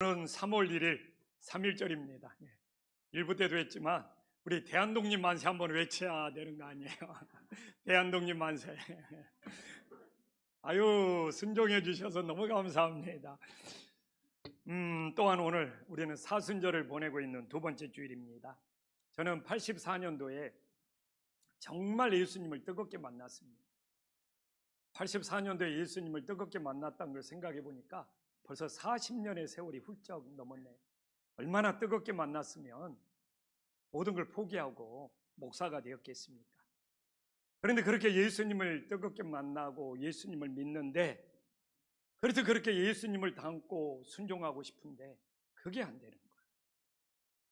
오늘은 3월 1일 3.1절입니다. 일부 때도 했지만 우리 대한독립 만세 한번 외쳐야 되는 거 아니에요? 대한독립 만세. 아유, 순종해 주셔서 너무 감사합니다. 또한 오늘 우리는 사순절을 보내고 있는 두 번째 주일입니다. 저는 84년도에 정말 예수님을 뜨겁게 만났습니다. 84년도에 예수님을 뜨겁게 만났다는 걸 생각해 보니까 벌써 40년의 세월이 훌쩍 넘었네요. 얼마나 뜨겁게 만났으면 모든 걸 포기하고 목사가 되었겠습니까? 그런데 그렇게 예수님을 뜨겁게 만나고 예수님을 믿는데, 그래서 그렇게 예수님을 닮고 순종하고 싶은데 그게 안 되는 거예요.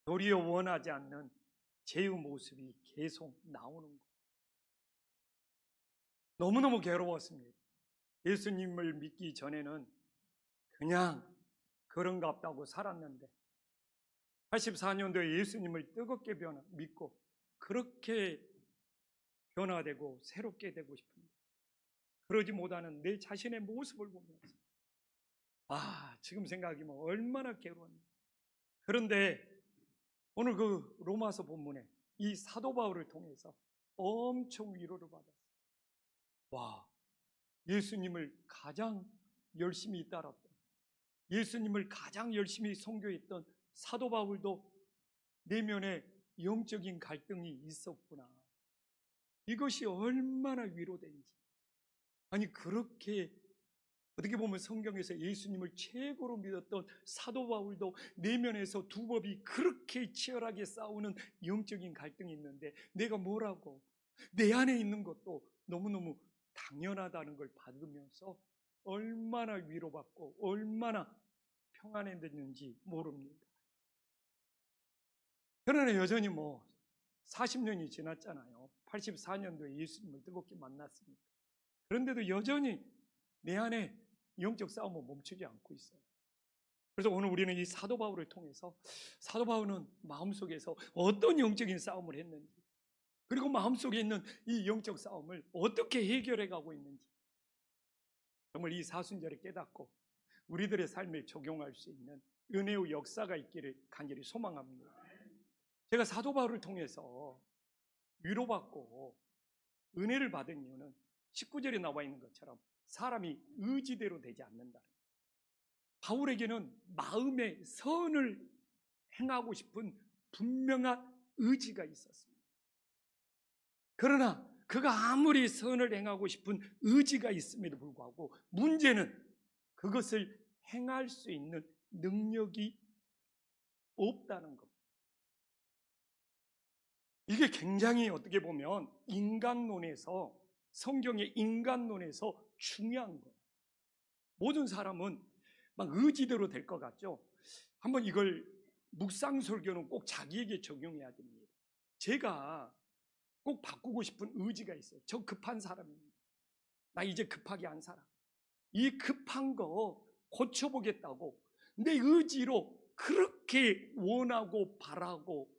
도리어 원하지 않는 죄의 모습이 계속 나오는 거예요. 너무너무 괴로웠습니다. 예수님을 믿기 전에는 그냥 그런갑다고 살았는데 84년도에 예수님을 뜨겁게 믿고 그렇게 변화되고 새롭게 되고 싶은데 그러지 못하는 내 자신의 모습을 보면서 지금 생각하면 얼마나 괴로웠나. 그런데 오늘 그 로마서 본문에 이 사도 바울을 통해서 엄청 위로를 받았어요. 예수님을 가장 열심히 따랐던, 예수님을 가장 열심히 선교했던 사도 바울도 내면에 영적인 갈등이 있었구나. 이것이 얼마나 위로된지. 아니, 그렇게 어떻게 보면 성경에서 예수님을 최고로 믿었던 사도 바울도 내면에서 두 법이 그렇게 치열하게 싸우는 영적인 갈등이 있는데 내가 뭐라고 내 안에 있는 것도 너무너무 당연하다는 걸 받으면서 얼마나 위로받고 얼마나 평안해졌는지 모릅니다. 그러나 여전히 40년이 지났잖아요. 84년도에 예수님을 뜨겁게 만났습니다. 그런데도 여전히 내 안에 영적 싸움은 멈추지 않고 있어요. 그래서 오늘 우리는 이 사도 바울을 통해서 사도 바울은 마음속에서 어떤 영적인 싸움을 했는지, 그리고 마음속에 있는 이 영적 싸움을 어떻게 해결해 가고 있는지 정말 이 사순절에 깨닫고 우리들의 삶에 적용할 수 있는 은혜의 역사가 있기를 간절히 소망합니다. 제가 사도 바울을 통해서 위로받고 은혜를 받은 이유는 19절에 나와 있는 것처럼 사람이 의지대로 되지 않는다. 바울에게는 마음의 선을 행하고 싶은 분명한 의지가 있었습니다. 그러나 그가 아무리 선을 행하고 싶은 의지가 있음에도 불구하고 문제는 그것을 행할 수 있는 능력이 없다는 겁니다. 이게 굉장히 어떻게 보면 인간론에서, 성경의 인간론에서 중요한 거예요. 모든 사람은 막 의지대로 될 것 같죠? 한번 이걸 묵상설교는 꼭 자기에게 적용해야 됩니다. 제가 꼭 바꾸고 싶은 의지가 있어요. 저 급한 사람입니다. 나 이제 급하게 안 살아. 이 급한 거 고쳐보겠다고 내 의지로 그렇게 원하고 바라고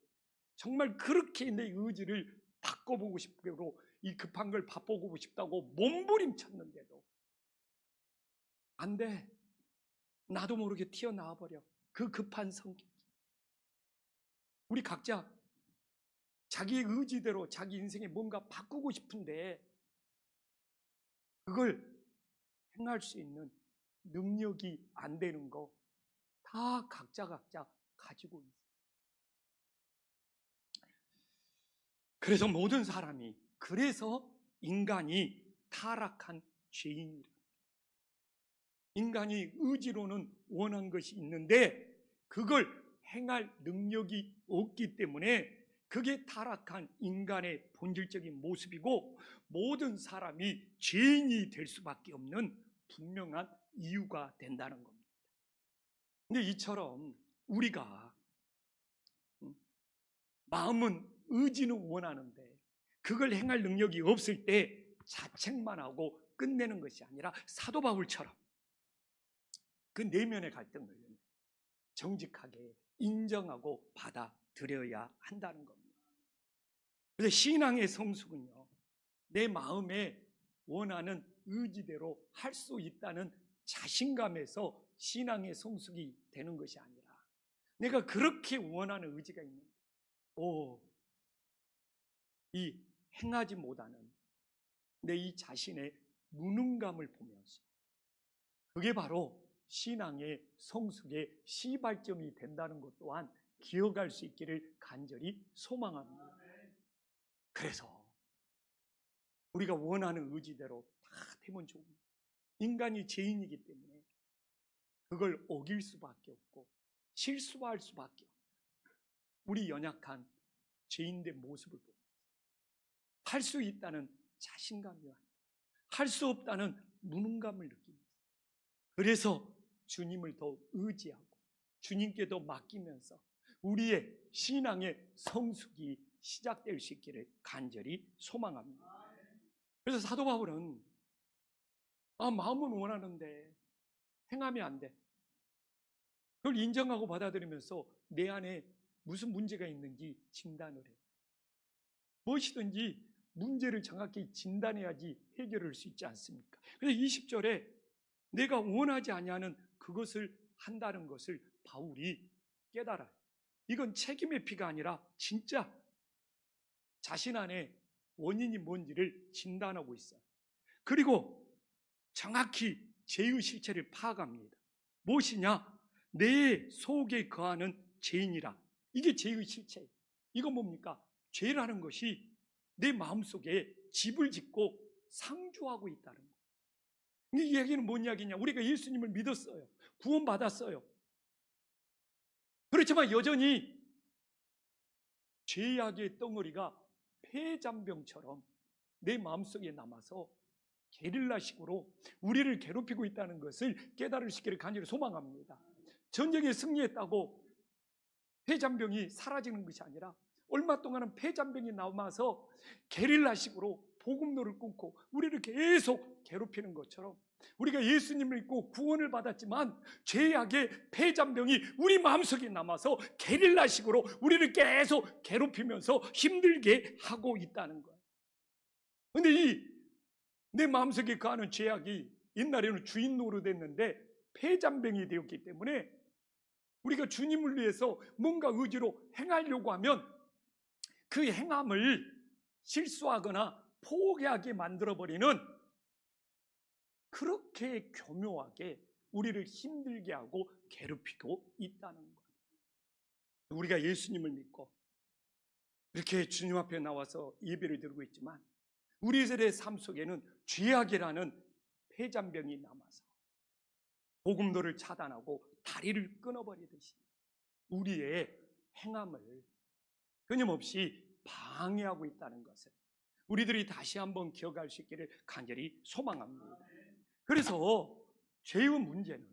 정말 그렇게 내 의지를 바꿔보고 싶고 이 급한 걸 바꿔보고 싶다고 몸부림쳤는데도 안 돼. 나도 모르게 튀어나와 버려. 그 급한 성격이. 우리 각자 자기의 의지대로 자기 인생에 뭔가 바꾸고 싶은데 그걸 행할 수 있는 능력이 안 되는 거 다 각자 가지고 있어요. 그래서 모든 사람이, 그래서 인간이 타락한 죄인이라. 인간이 의지로는 원한 것이 있는데 그걸 행할 능력이 없기 때문에 그게 타락한 인간의 본질적인 모습이고 모든 사람이 죄인이 될 수밖에 없는 분명한 이유가 된다는 겁니다. 근데 이처럼 우리가 마음은 의지는 원하는데 그걸 행할 능력이 없을 때 자책만 하고 끝내는 것이 아니라 사도 바울처럼 그 내면의 갈등을 정직하게 인정하고 받아들여야 한다는 겁니다. 그래서 신앙의 성숙은요, 내 마음에 원하는 의지대로 할 수 있다는 자신감에서 신앙의 성숙이 되는 것이 아니라 내가 그렇게 원하는 의지가 있는데 이 행하지 못하는 내 이 자신의 무능감을 보면서 그게 바로 신앙의 성숙의 시발점이 된다는 것 또한 기억할 수 있기를 간절히 소망합니다. 그래서 우리가 원하는 의지대로 다 되면 좋습니다. 인간이 죄인이기 때문에 그걸 어길 수밖에 없고 실수할 수밖에 없고 우리 연약한 죄인의 모습을 보고 할 수 있다는 자신감이 할 수 없다는 무능감을 느낍니다. 그래서 주님을 더 의지하고 주님께 더 맡기면서 우리의 신앙의 성숙이 시작될 수 있기를 간절히 소망합니다. 그래서 사도 바울은 마음은 원하는데 행하면 안 돼. 그걸 인정하고 받아들이면서 내 안에 무슨 문제가 있는지 진단을 해요. 무엇이든지 문제를 정확히 진단해야지 해결할 수 있지 않습니까? 그래서 20절에 내가 원하지 아니하는 그것을 한다는 것을 바울이 깨달아요. 이건 책임의 피가 아니라 진짜 자신 안에 원인이 뭔지를 진단하고 있어요. 그리고 정확히 죄의 실체를 파악합니다. 무엇이냐? 내 속에 거하는 죄인이라. 이게 죄의 실체예요. 이건 뭡니까? 죄라는 것이 내 마음속에 집을 짓고 상주하고 있다는 거예요. 이 이야기는 뭔 이야기냐? 우리가 예수님을 믿었어요. 구원받았어요. 그렇지만 여전히 죄악의 덩어리가 폐잔병처럼 내 마음속에 남아서 게릴라식으로 우리를 괴롭히고 있다는 것을 깨달을 수 있기를 간절히 소망합니다. 전쟁에 승리했다고 폐잔병이 사라지는 것이 아니라 얼마 동안은 폐잔병이 남아서 게릴라식으로 복음로를 끊고 우리를 계속 괴롭히는 것처럼 우리가 예수님을 믿고 구원을 받았지만 죄악의 폐잔병이 우리 마음속에 남아서 게릴라식으로 우리를 계속 괴롭히면서 힘들게 하고 있다는 거예요. 그런데 내 마음속에 거하는 죄악이 옛날에는 주인 노릇했는데 폐잔병이 되었기 때문에 우리가 주님을 위해서 뭔가 의지로 행하려고 하면 그 행함을 실수하거나 포기하게 만들어버리는 그렇게 교묘하게 우리를 힘들게 하고 괴롭히고 있다는 거예요. 우리가 예수님을 믿고 이렇게 주님 앞에 나와서 예배를 드리고 있지만 우리들의 삶 속에는 죄악이라는 폐잔병이 남아서 복음도를 차단하고 다리를 끊어버리듯이 우리의 행함을 끊임없이 방해하고 있다는 것을 우리들이 다시 한번 기억할 수 있기를 간절히 소망합니다. 그래서 죄의 문제는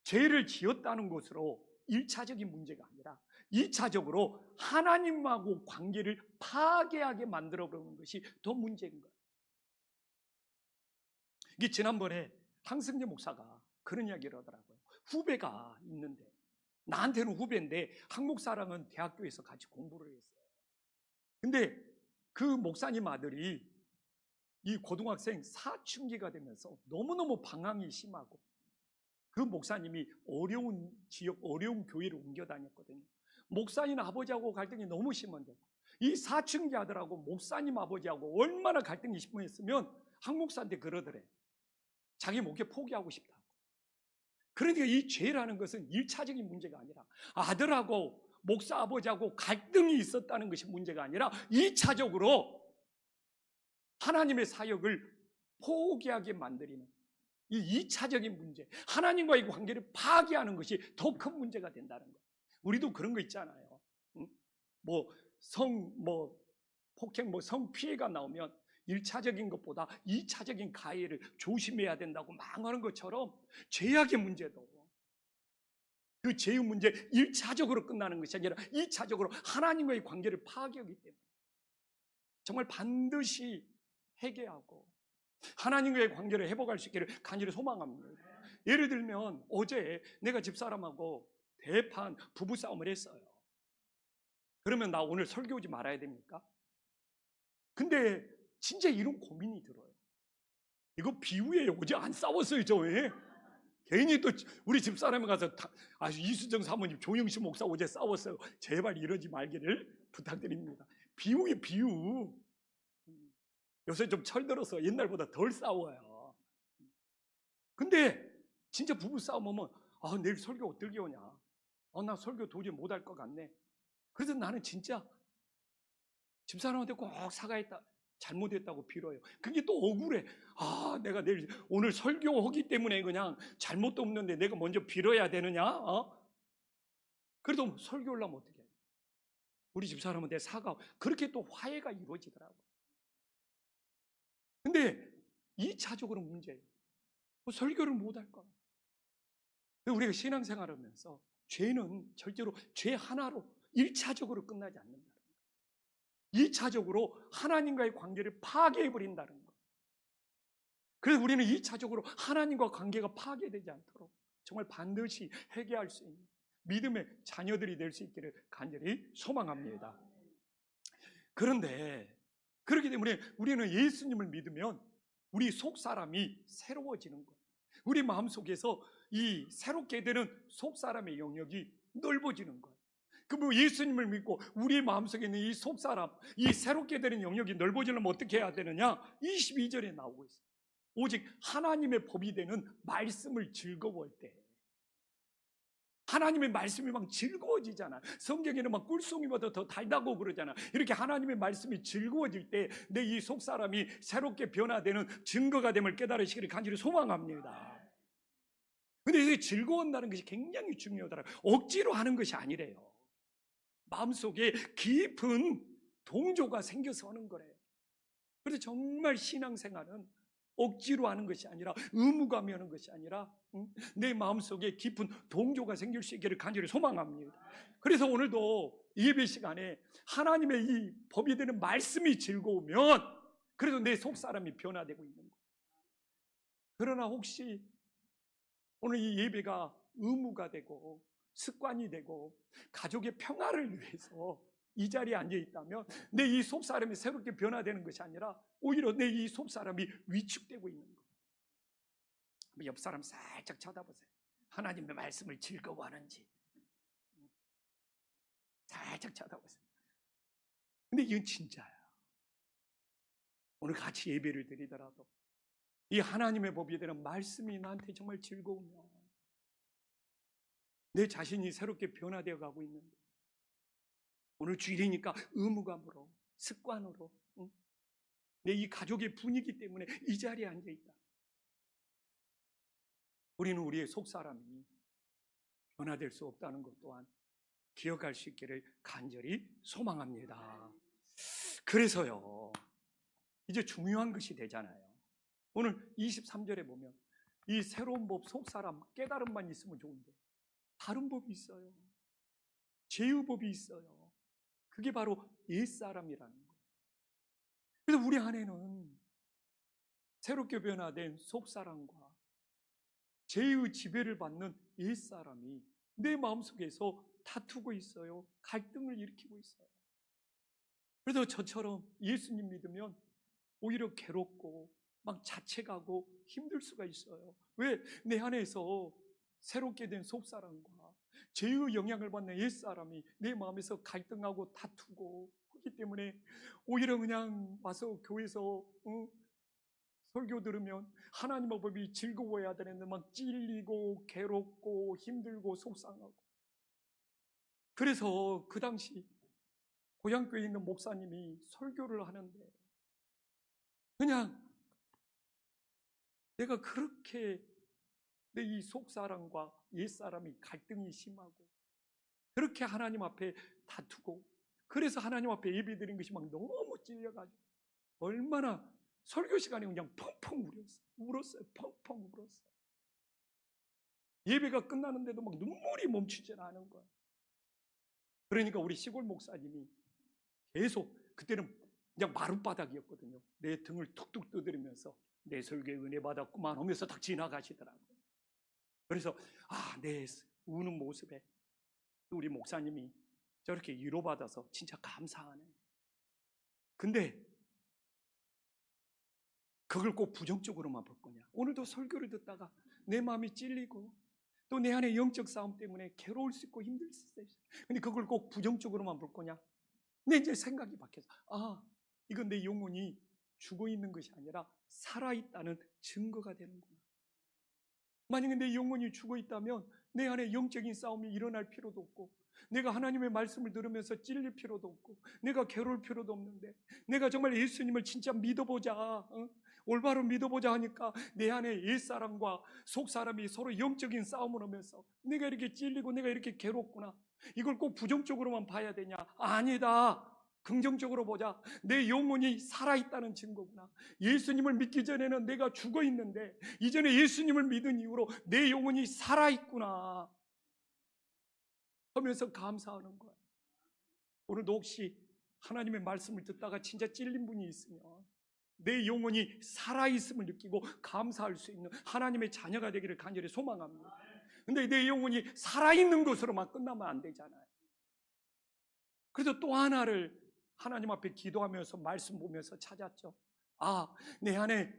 죄를 지었다는 것으로 1차적인 문제가 아니라 2차적으로 하나님하고 관계를 파괴하게 만들어버리는 것이 더 문제인 거예요. 이게 지난번에 황승재 목사가 그런 이야기를 하더라고요. 후배가 있는데 나한테는 후배인데 한 목사랑은 대학교에서 같이 공부를 했어요. 근데 그 목사님 아들이 이 고등학생 사춘기가 되면서 너무너무 방황이 심하고 그 목사님이 어려운 지역, 어려운 교회를 옮겨 다녔거든요. 목사님 아버지하고 갈등이 너무 심한데 이 사춘기 아들하고 목사님 아버지하고 얼마나 갈등이 심했으면 한 목사한테 그러더래. 자기 목회 포기하고 싶다고. 그러니까 이 죄라는 것은 1차적인 문제가 아니라 아들하고 목사 아버지하고 갈등이 있었다는 것이 문제가 아니라 2차적으로 하나님의 사역을 포기하게 만들리는 이 2차적인 문제, 하나님과의 관계를 파괴하는 것이 더 큰 문제가 된다는 거예요. 우리도 그런 거 있잖아요. 폭행, 성 피해가 나오면 1차적인 것보다 2차적인 가해를 조심해야 된다고 망하는 것처럼 죄악의 문제도 그 죄의 문제 1차적으로 끝나는 것이 아니라 2차적으로 하나님과의 관계를 파괴하기 때문에 정말 반드시 회개하고 하나님과의 관계를 회복할 수 있기를 간절히 소망합니다. 예를 들면 어제 내가 집사람하고 대판 부부싸움을 했어요. 그러면 나 오늘 설교 오지 말아야 됩니까? 근데 진짜 이런 고민이 들어요. 이거 비유예요. 어제 안 싸웠어요, 저. 괜히 또 우리 집사람에 가서 이수정 사모님, 조영신 목사 어제 싸웠어요. 제발 이러지 말기를 부탁드립니다. 비유에 비유. 요새 좀 철들어서 옛날보다 덜 싸워요. 근데 진짜 부부 싸움하면 내일 설교 어떻게 오냐, 나 설교 도저히 못할 것 같네. 그래서 나는 진짜 집사람한테 꼭 사과했다, 잘못했다고 빌어요. 그게 또 억울해. 내가 내일 오늘 설교하기 때문에 그냥 잘못도 없는데 내가 먼저 빌어야 되느냐? 그래도 설교를 하면 어떻게 해? 우리 집사람한테 사과. 그렇게 또 화해가 이루어지더라고요. 근데 2차적으로 문제예요. 설교를 못할까? 우리가 신앙생활을 하면서 죄는 절대로 죄 하나로 1차적으로 끝나지 않는다는 거예요. 2차적으로 하나님과의 관계를 파괴해버린다는 거예요. 그래서 우리는 2차적으로 하나님과 관계가 파괴되지 않도록 정말 반드시 회개할 수 있는 믿음의 자녀들이 될 수 있기를 간절히 소망합니다. 그런데 그렇기 때문에 우리는 예수님을 믿으면 우리 속사람이 새로워지는 거예요. 우리 마음속에서 이 새롭게 되는 속사람의 영역이 넓어지는 거예요. 그럼 예수님을 믿고 우리 마음속에 있는 이 속사람, 이 새롭게 되는 영역이 넓어지려면 어떻게 해야 되느냐? 22절에 나오고 있어요. 오직 하나님의 법이 되는 말씀을 즐거워할 때, 하나님의 말씀이 막 즐거워지잖아. 성경에는 막 꿀송이보다 더 달다고 그러잖아. 이렇게 하나님의 말씀이 즐거워질 때 내 이 속사람이 새롭게 변화되는 증거가 됨을 깨달으시기를 간절히 소망합니다. 근데 이 즐거운다는 것이 굉장히 중요하더라고요. 억지로 하는 것이 아니래요. 마음속에 깊은 동조가 생겨서 하는 거래요. 그래서 정말 신앙생활은 억지로 하는 것이 아니라, 의무감이 하는 것이 아니라 내 마음속에 깊은 동조가 생길 수 있기를 간절히 소망합니다. 그래서 오늘도 예배 시간에 하나님의 이 법이 되는 말씀이 즐거우면 그래도 내 속사람이 변화되고 있는 거예요. 그러나 혹시 오늘 이 예배가 의무가 되고 습관이 되고 가족의 평화를 위해서 이 자리에 앉아 있다면 내 이 속사람이 새롭게 변화되는 것이 아니라 오히려 내 이 속사람이 위축되고 있는 거예요. 옆 사람 살짝 쳐다보세요. 하나님의 말씀을 즐거워하는지 살짝 쳐다보세요. 근데 이건 진짜야. 오늘 같이 예배를 드리더라도 이 하나님의 법이 되는 말씀이 나한테 정말 즐거우며 내 자신이 새롭게 변화되어 가고 있는데, 오늘 주일이니까 의무감으로, 습관으로 내 이 가족의 분위기 때문에 이 자리에 앉아있다. 우리는 우리의 속사람이 변화될 수 없다는 것 또한 기억할 수 있기를 간절히 소망합니다. 그래서요, 이제 중요한 것이 되잖아요. 오늘 23절에 보면 이 새로운 법, 속사람, 깨달음만 있으면 좋은데 다른 법이 있어요. 제의법이 있어요. 그게 바로 옛사람이라는 거예요. 그래서 우리 안에는 새롭게 변화된 속사람과 죄의 지배를 받는 옛사람이 내 마음속에서 다투고 있어요. 갈등을 일으키고 있어요. 그래서 저처럼 예수님 믿으면 오히려 괴롭고 막 자책하고 힘들 수가 있어요. 왜? 내 안에서 새롭게 된 속사람과 죄의 영향을 받는 옛사람이 내 마음에서 갈등하고 다투고 하기 때문에 오히려 그냥 와서 교회에서 설교 들으면 하나님의 법이 즐거워야 되는데 막 찔리고 괴롭고 힘들고 속상하고. 그래서 그 당시 고향교회에 있는 목사님이 설교를 하는데 그냥 내가 그렇게 내 이 속사람과 옛사람이 갈등이 심하고 그렇게 하나님 앞에 다투고 그래서 하나님 앞에 예배드린 것이 막 너무 찔려가지고 얼마나 설교 시간에 그냥 펑펑 울었어요. 펑펑 울었어요. 예배가 끝나는데도 막 눈물이 멈추지 않은 거예요. 그러니까 우리 시골 목사님이 계속, 그때는 그냥 마룻바닥이었거든요. 내 등을 툭툭 두드리면서 내 설교에 은혜 받았구만 하면서 딱 지나가시더라고요. 그래서 내 우는 모습에 우리 목사님이 저렇게 위로받아서 진짜 감사하네. 근데 그걸 꼭 부정적으로만 볼 거냐? 오늘도 설교를 듣다가 내 마음이 찔리고 또 내 안에 영적 싸움 때문에 괴로울 수 있고 힘들 수 있어요. 근데 그걸 꼭 부정적으로만 볼 거냐? 내 이제 생각이 바뀌어서 이건 내 영혼이 죽어 있는 것이 아니라 살아있다는 증거가 되는구나. 만약에 내 영혼이 죽어 있다면 내 안에 영적인 싸움이 일어날 필요도 없고, 내가 하나님의 말씀을 들으면서 찔릴 필요도 없고, 내가 괴로울 필요도 없는데, 내가 정말 예수님을 진짜 믿어보자, 올바로 믿어보자 하니까 내 안에 옛사람과 속사람이 서로 영적인 싸움을 하면서 내가 이렇게 찔리고 내가 이렇게 괴롭구나. 이걸 꼭 부정적으로만 봐야 되냐? 아니다. 긍정적으로 보자. 내 영혼이 살아있다는 증거구나. 예수님을 믿기 전에는 내가 죽어 있는데 이전에 예수님을 믿은 이후로 내 영혼이 살아있구나 하면서 감사하는 거야. 오늘도 혹시 하나님의 말씀을 듣다가 진짜 찔린 분이 있으면 내 영혼이 살아있음을 느끼고 감사할 수 있는 하나님의 자녀가 되기를 간절히 소망합니다. 근데 내 영혼이 살아있는 것으로만 끝나면 안 되잖아요. 그래서 또 하나를 하나님 앞에 기도하면서 말씀 보면서 찾았죠. 내 안에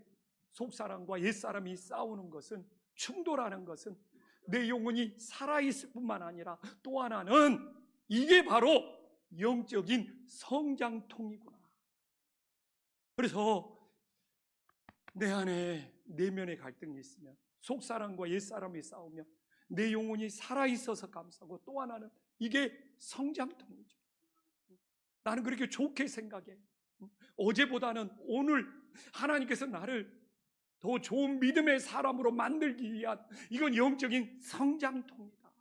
속사람과 옛사람이 싸우는 것은, 충돌하는 것은 내 영혼이 살아있을 뿐만 아니라 또 하나는 이게 바로 영적인 성장통이구나. 그래서 내 안에 내면의 갈등이 있으면, 속사람과 옛사람이 싸우면 내 영혼이 살아있어서 감사하고, 또 하나는 이게 성장통이죠. 나는 그렇게 좋게 생각해. 어제보다는 오늘 하나님께서 나를 더 좋은 믿음의 사람으로 만들기 위한, 이건 영적인 성장통이다.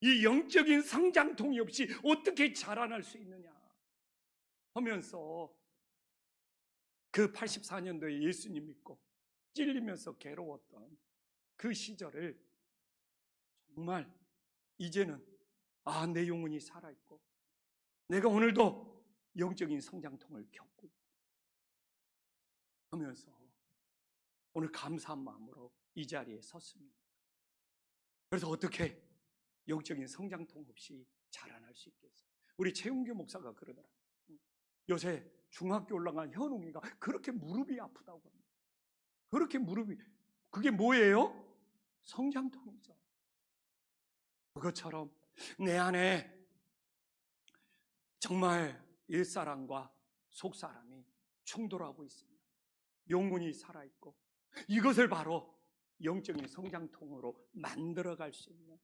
이 영적인 성장통이 없이 어떻게 자라날 수 있느냐 하면서 그 84년도에 예수님 믿고 찔리면서 괴로웠던 그 시절을 정말 이제는 내 영혼이 살아있고 내가 오늘도 영적인 성장통을 겪고 있고 하면서 오늘 감사한 마음으로 이 자리에 섰습니다. 그래서 어떻게 영적인 성장통 없이 자라날 수 있겠어요? 우리 최은규 목사가 그러더라. 요새 중학교 올라간 현웅이가 그렇게 무릎이 아프다고 합니다. 그렇게 그게 뭐예요? 성장통이죠. 그것처럼 내 안에 정말 옛사람과 속사람이 충돌하고 있습니다. 영혼이 살아있고 이것을 바로 영적인 성장통으로 만들어갈 수 있는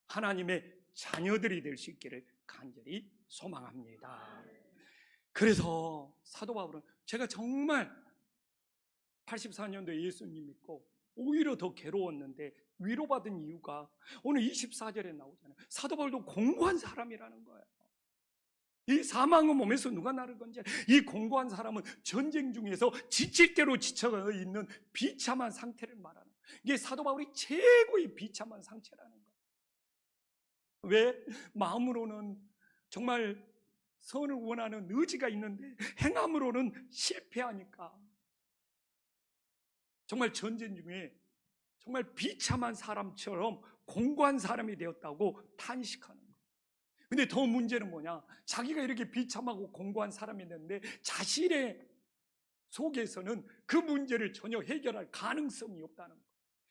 하나님의 자녀들이 될 수 있기를 간절히 소망합니다. 그래서 사도 바울은, 제가 정말 84년도에 예수님 믿고 오히려 더 괴로웠는데 위로받은 이유가 오늘 24절에 나오잖아요. 사도 바울도 공고한 사람이라는 거예요. 이 사망의 몸에서 누가 나를 건져? 이 공고한 사람은 전쟁 중에서 지칠 대로 지쳐 있는 비참한 상태를 말하는 거예요. 이게 사도 바울이 최고의 비참한 상태라는 거예요. 왜? 마음으로는 정말 선을 원하는 의지가 있는데 행함으로는 실패하니까 정말 전쟁 중에 정말 비참한 사람처럼 공고한 사람이 되었다고 탄식하는 거예요. 근데 더 문제는 뭐냐? 자기가 이렇게 비참하고 공고한 사람이 됐는데 자신의 속에서는 그 문제를 전혀 해결할 가능성이 없다는 거예요.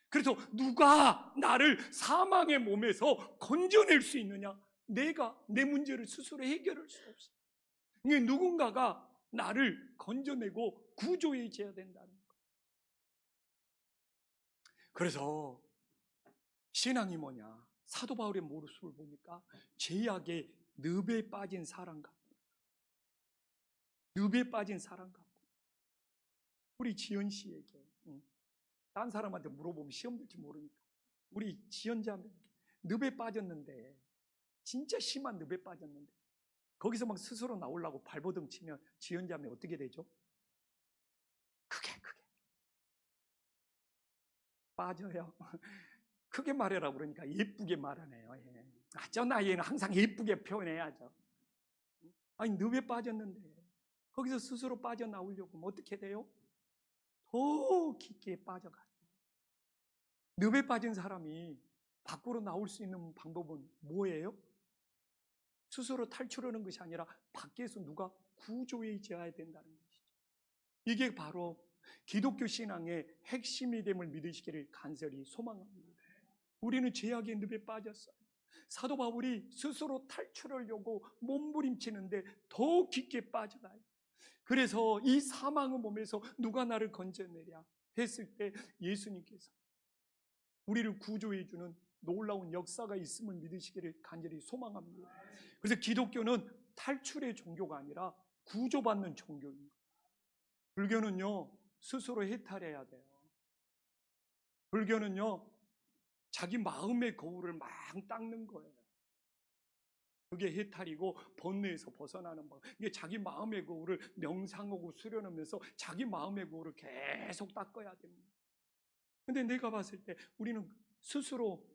그래서 누가 나를 사망의 몸에서 건져낼 수 있느냐? 내가 내 문제를 스스로 해결할 수 없어. 누군가가 나를 건져내고 구조해 줘야 된다는 거예요. 그래서 신앙이 뭐냐? 사도 바울의 모습을 보니까 죄악의 늪에 빠진 사람 같고, 늪에 빠진 사람 같고. 우리 지연 씨에게 딴 사람한테 물어보면 시험 될지 모르니까 우리 지연 자매 늪에 빠졌는데, 진짜 심한 늪에 빠졌는데 거기서 막 스스로 나오려고 발버둥 치면 지연 자매 어떻게 되죠? 크게 빠져요. 크게 말해라 그러니까 예쁘게 말하네요. 저 나이에는 항상 예쁘게 표현해야죠. 아니 늪에 빠졌는데 거기서 스스로 빠져나오려고 하면 어떻게 돼요? 더 깊게 빠져가죠. 늪에 빠진 사람이 밖으로 나올 수 있는 방법은 뭐예요? 스스로 탈출하는 것이 아니라 밖에서 누가 구조해 줘야 된다는 것이죠. 이게 바로 기독교 신앙의 핵심이 됨을 믿으시기를 간절히 소망합니다. 우리는 죄악의 늪에 빠졌어요. 사도 바울이 스스로 탈출하려고 몸부림치는데 더 깊게 빠져가요. 그래서 이 사망의 몸에서 누가 나를 건져내랴 했을 때 예수님께서 우리를 구조해 주는 놀라운 역사가 있음을 믿으시기를 간절히 소망합니다. 그래서 기독교는 탈출의 종교가 아니라 구조받는 종교입니다. 불교는요, 스스로 해탈해야 돼요. 불교는요, 자기 마음의 거울을 막 닦는 거예요. 그게 해탈이고 번뇌에서 벗어나는 방. 이게 자기 마음의 거울을 명상하고 수련하면서 자기 마음의 거울을 계속 닦아야 됩니다. 근데 내가 봤을 때 우리는 스스로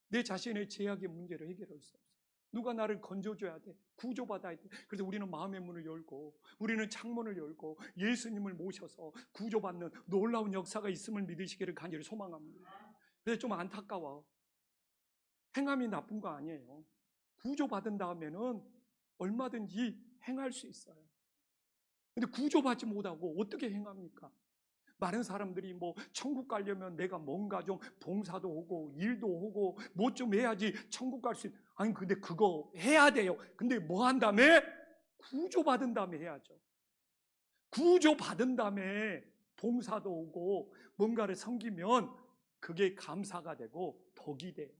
내 자신의 죄악의 문제를 해결할 수 없어요. 누가 나를 건져줘야 돼. 구조받아야 돼. 그래서 우리는 마음의 문을 열고 우리는 창문을 열고 예수님을 모셔서 구조받는 놀라운 역사가 있음을 믿으시기를 간절히 소망합니다. 그래서 좀 안타까워. 행함이 나쁜 거 아니에요. 구조받은 다음에는 얼마든지 행할 수 있어요. 근데 구조받지 못하고 어떻게 행합니까? 많은 사람들이 뭐 천국 가려면 내가 뭔가 좀 봉사도 하고 일도 하고 뭐 좀 해야지 천국 갈 수 있... 아니 근데 그거 해야 돼요. 근데 뭐 한 다음에? 구조받은 다음에 해야죠. 구조받은 다음에 봉사도 하고 뭔가를 섬기면 그게 감사가 되고 덕이 돼요.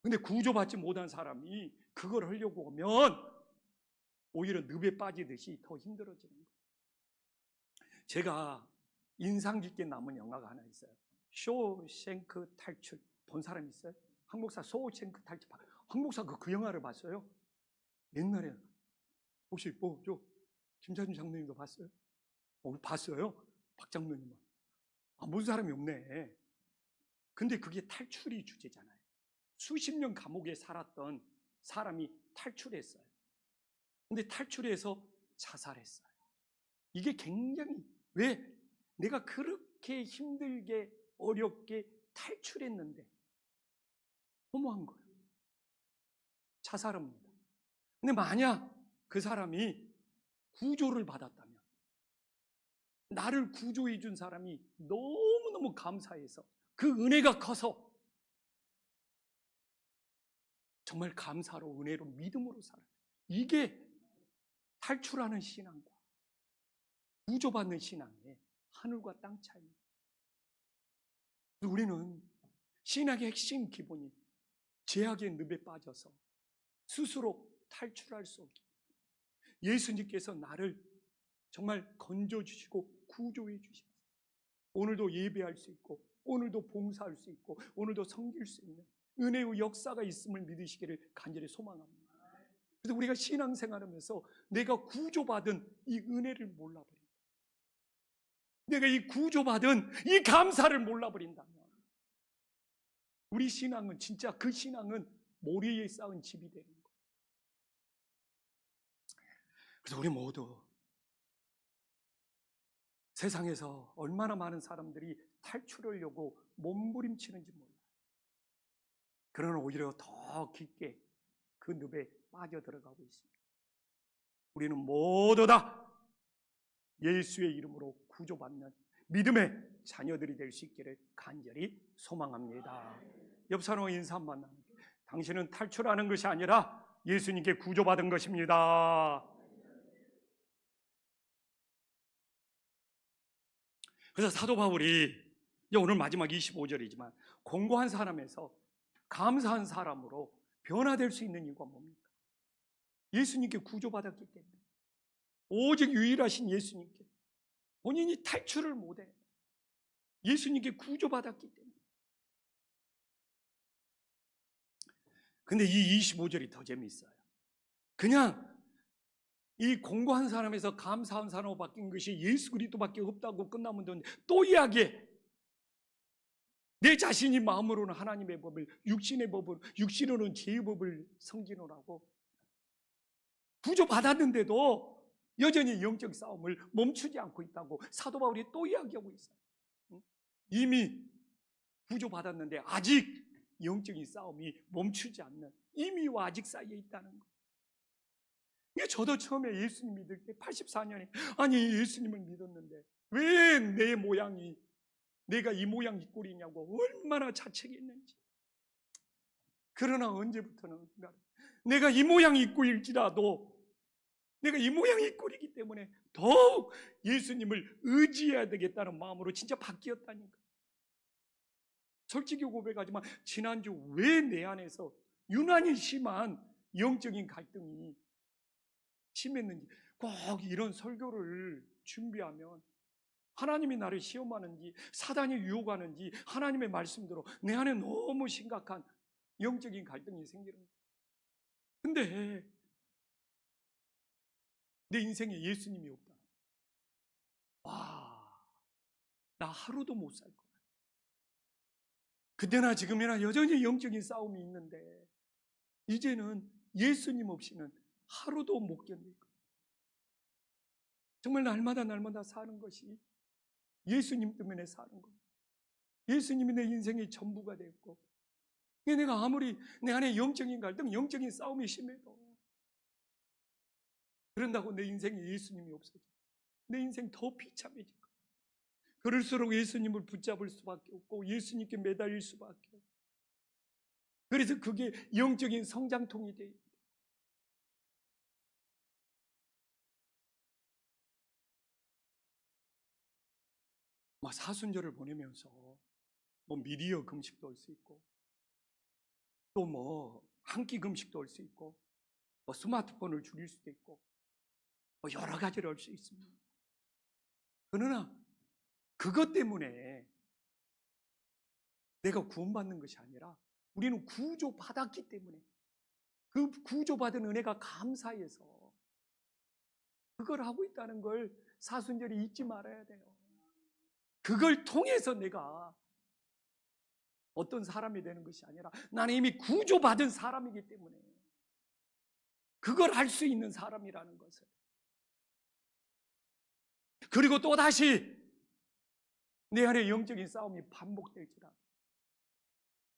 근데 구조받지 못한 사람이 그걸 하려고 하면 오히려 늪에 빠지듯이 더 힘들어지는 거예요. 제가 인상 깊게 남은 영화가 하나 있어요. 쇼생크 탈출. 본 사람 있어요? 한국사 쇼생크 탈출. 한국사 그 영화를 봤어요? 옛날에. 혹시 김찬준 장로님도 봤어요? 봤어요? 박 장로님은. 본 사람이 없네. 근데 그게 탈출이 주제잖아요. 수십 년 감옥에 살았던 사람이 탈출했어요. 근데 탈출해서 자살했어요. 이게 굉장히, 왜? 내가 그렇게 힘들게 어렵게 탈출했는데 허무한 거예요. 자살합니다. 근데 만약 그 사람이 구조를 받았다면, 나를 구조해 준 사람이 너무너무 감사해서 그 은혜가 커서 정말 감사로 은혜로 믿음으로 살아요. 이게 탈출하는 신앙과 구조받는 신앙의 하늘과 땅 차이입니다. 우리는 신앙의 핵심 기본이 죄악의 늪에 빠져서 스스로 탈출할 수 없기 때문에 예수님께서 나를 정말 건져주시고 구조해 주셨어요. 오늘도 예배할 수 있고 오늘도 봉사할 수 있고 오늘도 섬길 수 있는 은혜의 역사가 있음을 믿으시기를 간절히 소망합니다. 그래서 우리가 신앙생활하면서 내가 구조받은 이 은혜를 몰라버린다. 내가 이 구조받은 이 감사를 몰라버린다면 우리 신앙은 진짜 그 신앙은 모래에 쌓은 집이 되는 거예요. 그래서 우리 모두 세상에서 얼마나 많은 사람들이 탈출하려고 몸부림치는지 몰라요. 그러나 오히려 더 깊게 그 늪에 빠져들어가고 있습니다. 우리는 모두 다 예수의 이름으로 구조받는 믿음의 자녀들이 될 수 있기를 간절히 소망합니다. 옆 사람과 인사 한번 나누게. 당신은 탈출하는 것이 아니라 예수님께 구조받은 것입니다. 그래서 사도 바울이 오늘 마지막 25절이지만 공고한 사람에서 감사한 사람으로 변화될 수 있는 이유가 뭡니까? 예수님께 구조받았기 때문에. 오직 유일하신 예수님께. 본인이 탈출을 못해. 예수님께 구조받았기 때문에. 근데 이 25절이 더 재미있어요. 그냥 이 공고한 사람에서 감사한 사람으로 바뀐 것이 예수 그리스도밖에 없다고 끝나면 되는데 또 이야기해. 내 자신이 마음으로는 하나님의 법을, 육신의 법을, 육신으로는 죄의 법을 섬기노라고 구조받았는데도 여전히 영적 싸움을 멈추지 않고 있다고 사도 바울이 또 이야기하고 있어요. 이미 구조받았는데 아직 영적인 싸움이 멈추지 않는, 이미와 아직 사이에 있다는 것. 저도 처음에 예수님 믿을 때 84년에 아니 예수님을 믿었는데 왜 내 모양이 내가 이 모양 이 꼴이냐고 얼마나 자책했는지. 그러나 언제부터는 내가 이 모양 이 꼴일지라도 내가 이 모양 이 꼴이기 때문에 더욱 예수님을 의지해야 되겠다는 마음으로 진짜 바뀌었다니까. 솔직히 고백하지만 지난주 왜 내 안에서 유난히 심한 영적인 갈등이 심했는지, 꼭 이런 설교를 준비하면 하나님이 나를 시험하는지 사단이 유혹하는지 하나님의 말씀대로 내 안에 너무 심각한 영적인 갈등이 생기는 거예요. 근데 내 인생에 예수님이 없다. 와, 나 하루도 못 살 거야. 그때나 지금이나 여전히 영적인 싸움이 있는데 이제는 예수님 없이는 하루도 못 견딜 거야. 정말 날마다 사는 것이 예수님 때문에 사는 거야. 예수님이 내 인생의 전부가 됐고, 내가 아무리 내 안에 영적인 갈등, 영적인 싸움이 심해도 그런다고 내 인생에 예수님이 없어져. 내 인생 더 비참해질 거야. 그럴수록 예수님을 붙잡을 수밖에 없고 예수님께 매달릴 수밖에 없고, 그래서 그게 영적인 성장통이 돼요. 사순절을 보내면서 미리어 금식도 할 수 있고 또 한 끼 금식도 할 수 있고 스마트폰을 줄일 수도 있고 여러 가지를 할 수 있습니다. 그러나 그것 때문에 내가 구원받는 것이 아니라 우리는 구조받았기 때문에 그 구조받은 은혜가 감사해서 그걸 하고 있다는 걸 사순절이 잊지 말아야 돼요. 그걸 통해서 내가 어떤 사람이 되는 것이 아니라 나는 이미 구조받은 사람이기 때문에 그걸 할 수 있는 사람이라는 것을. 그리고 또다시 내 안에 영적인 싸움이 반복될지라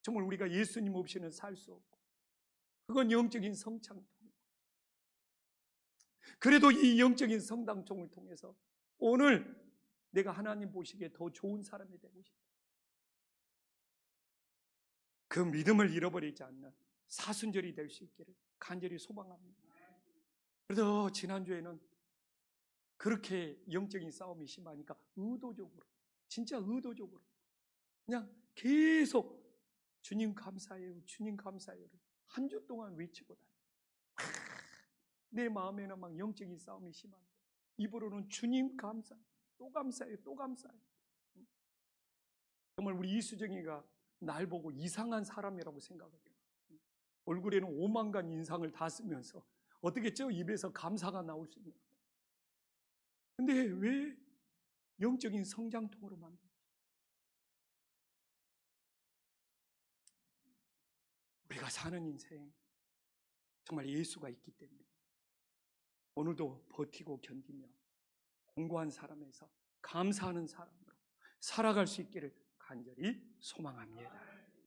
정말 우리가 예수님 없이는 살 수 없고 그건 영적인 성장통. 그래도 이 영적인 성장통을 통해서 오늘 내가 하나님 보시기에 더 좋은 사람이 되고 싶다. 그 믿음을 잃어버리지 않는 사순절이 될 수 있기를 간절히 소망합니다. 그래서 지난주에는 그렇게 영적인 싸움이 심하니까 의도적으로, 진짜 의도적으로 그냥 계속 주님 감사해요, 주님 감사해요를 한 주 동안 외치고 다녀요. 내 마음에는 막 영적인 싸움이 심한데 입으로는 주님 감사, 또 감사해요, 또 감사해요. 정말 우리 이수정이가 날 보고 이상한 사람이라고 생각해요. 얼굴에는 오만간 인상을 다 쓰면서 어떻게 저 입에서 감사가 나올 수 있냐. 근데 왜 영적인 성장통으로 만듭니까? 우리가 사는 인생 정말 예수가 있기 때문에 오늘도 버티고 견디며 공고한 사람에서 감사하는 사람으로 살아갈 수 있기를 간절히 소망합니다.